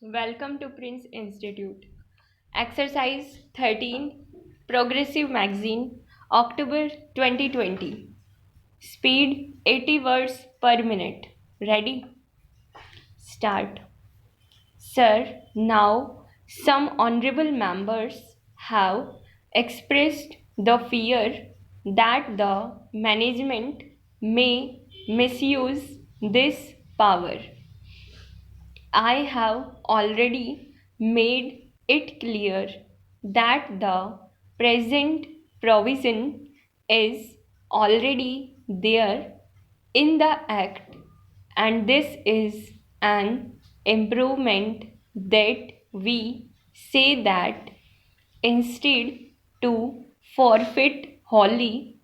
Welcome to Prince Institute. Exercise 13, Progressive Magazine, October 2020. Speed 80 words per minute. Ready? Start. Sir, now some honorable members have expressed the fear that the management may misuse this power. I have already made it clear that the present provision is already there in the Act, and this is an improvement that we say that instead to forfeit wholly,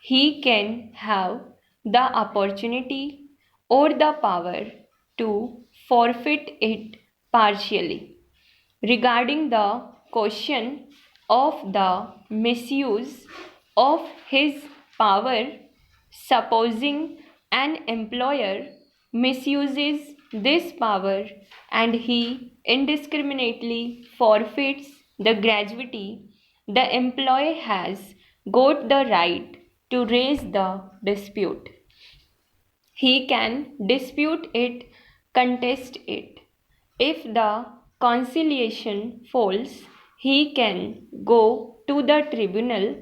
he can have the opportunity or the power to forfeit it partially. Regarding the question of the misuse of his power, supposing an employer misuses this power and he indiscriminately forfeits the gratuity, the employee has got the right to raise the dispute. He can dispute it, contest it. If the conciliation fails, he can go to the tribunal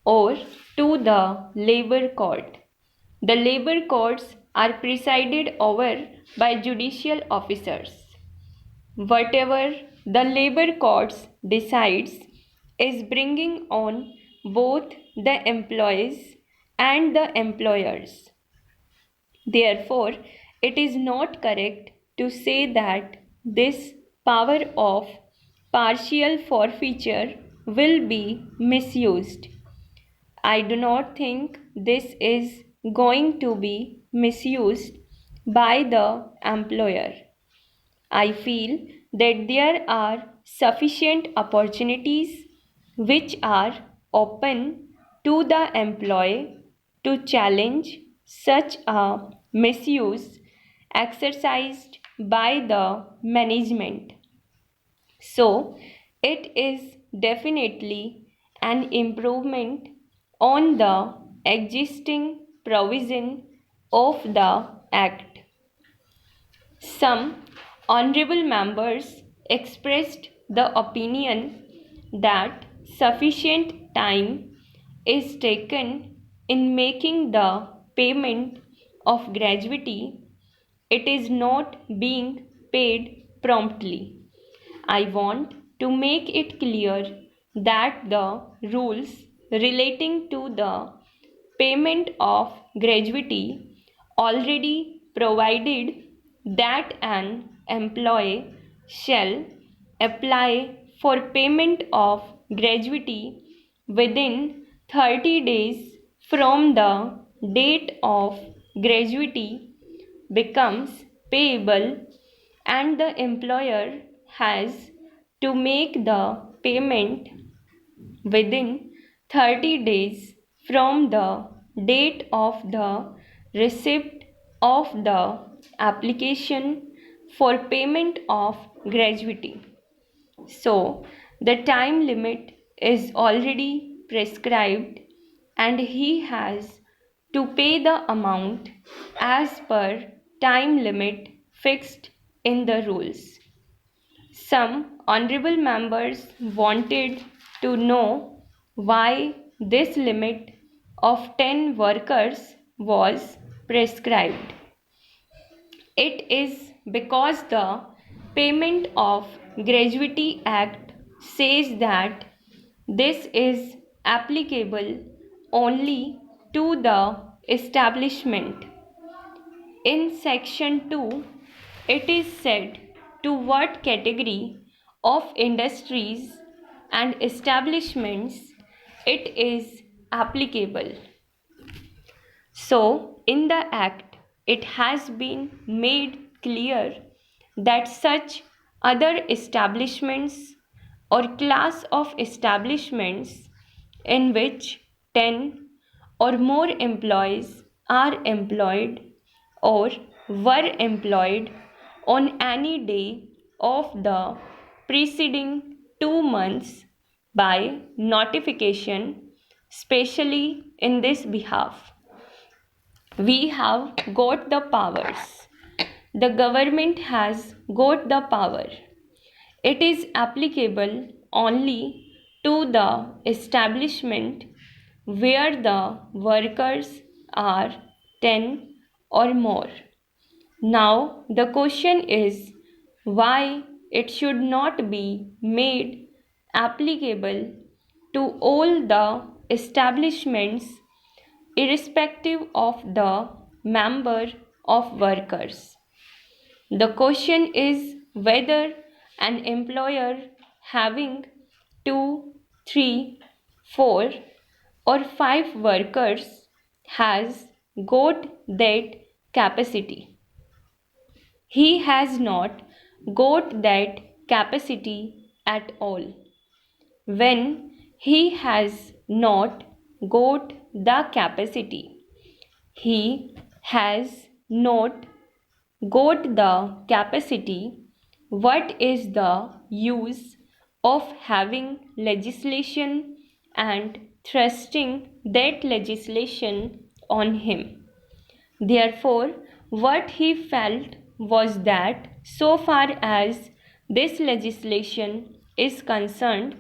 or to the labor court. The labor courts are presided over by judicial officers. Whatever the labor courts decides is bringing on both the employees and the employers. Therefore, it is not correct to say that this power of partial forfeiture will be misused. I do not think this is going to be misused by the employer. I feel that there are sufficient opportunities which are open to the employee to challenge such a misuse exercised by the management. So, it is definitely an improvement on the existing provision of the Act. Some honorable members expressed the opinion that sufficient time is taken in making the payment of gratuity. It is not being paid promptly. I want to make it clear that the rules relating to the payment of gratuity already provided that an employee shall apply for payment of gratuity within 30 days from the date of gratuity becomes payable, and the employer has to make the payment within 30 days from the date of the receipt of the application for payment of gratuity. So, the time limit is already prescribed and he has to pay the amount as per time limit fixed in the rules. Some honorable members wanted to know why this limit of 10 workers was prescribed. It is because the Payment of Gratuity Act says that this is applicable only to the establishment. In section 2, it is said to what category of industries and establishments it is applicable. So, in the Act, it has been made clear that such other establishments or class of establishments in which 10 or more employees are employed or were employed on any day of the preceding 2 months by notification, especially in this behalf. We have got the powers. The government has got the power. It is applicable only to the establishment where the workers are 10 or more. Now the question is why it should not be made applicable to all the establishments irrespective of the number of workers. The question is whether an employer having 2, 3, 4, or 5 workers has got that capacity. He has not got that capacity at all. When he has not got the capacity, he has not got the capacity. What is the use of having legislation and thrusting that legislation on him? Therefore, what he felt was that so far as this legislation is concerned,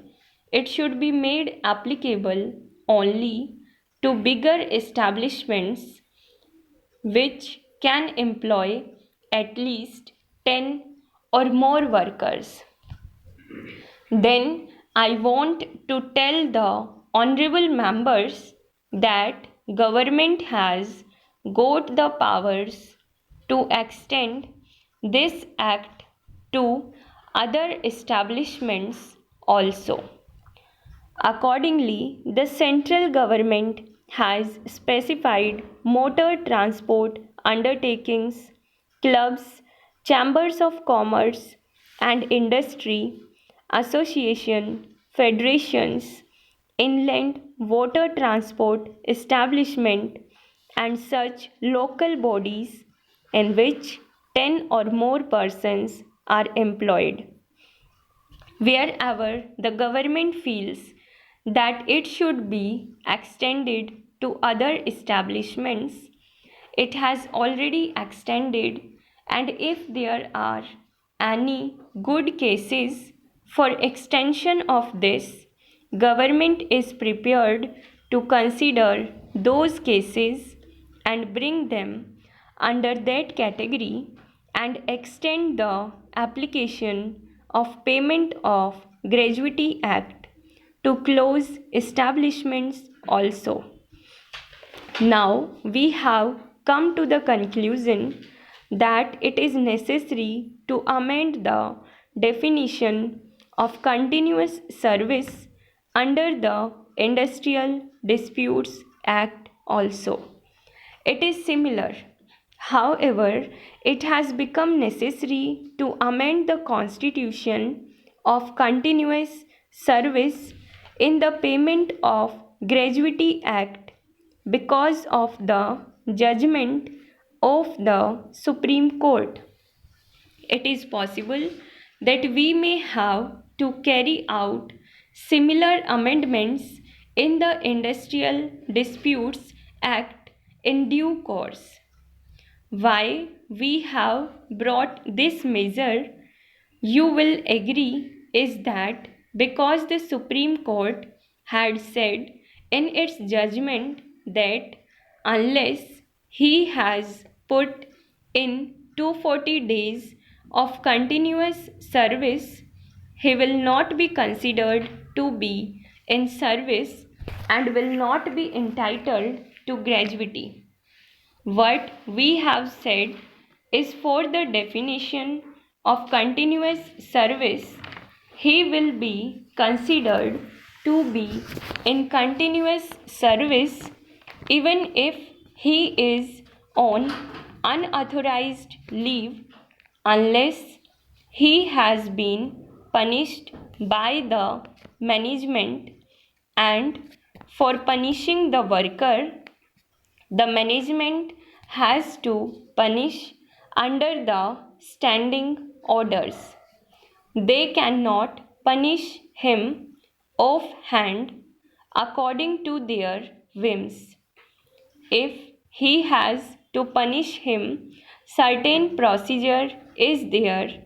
it should be made applicable only to bigger establishments which can employ at least 10 or more workers. Then I want to tell the honorable members that government has got the powers to extend this act to other establishments also. Accordingly, the central government has specified motor transport undertakings, clubs, chambers of commerce and industry, association, federations, inland water transport establishment and such local bodies in which 10 or more persons are employed. Wherever the government feels that it should be extended to other establishments, it has already extended, and if there are any good cases for extension of this, government is prepared to consider those cases and bring them under that category and extend the application of payment of gratuity act to close establishments also. Now we have come to the conclusion that it is necessary to amend the definition of continuous service under the Industrial Disputes Act also. It is similar. However, it has become necessary to amend the constitution of continuous service in the payment of gratuity act because of the judgment of the Supreme Court. It is possible that we may have to carry out similar amendments in the Industrial Disputes Act in due course. Why we have brought this measure, you will agree, is that because the Supreme Court had said in its judgment that unless he has put in 240 days of continuous service, he will not be considered to be in service and will not be entitled to gratuity. What we have said is for the definition of continuous service, he will be considered to be in continuous service even if he is on unauthorized leave unless he has been punished by the management, and for punishing the worker, the management has to punish under the standing orders. they cannot punish him offhand according to their whims. If he has to punish him, certain procedure is there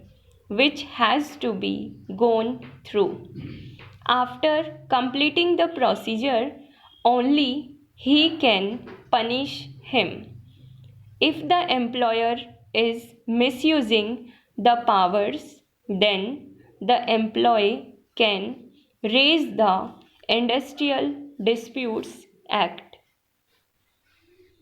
which has to be gone through. After completing the procedure, only he can punish him. If the employer is misusing the powers, then the employee can raise the Industrial Disputes Act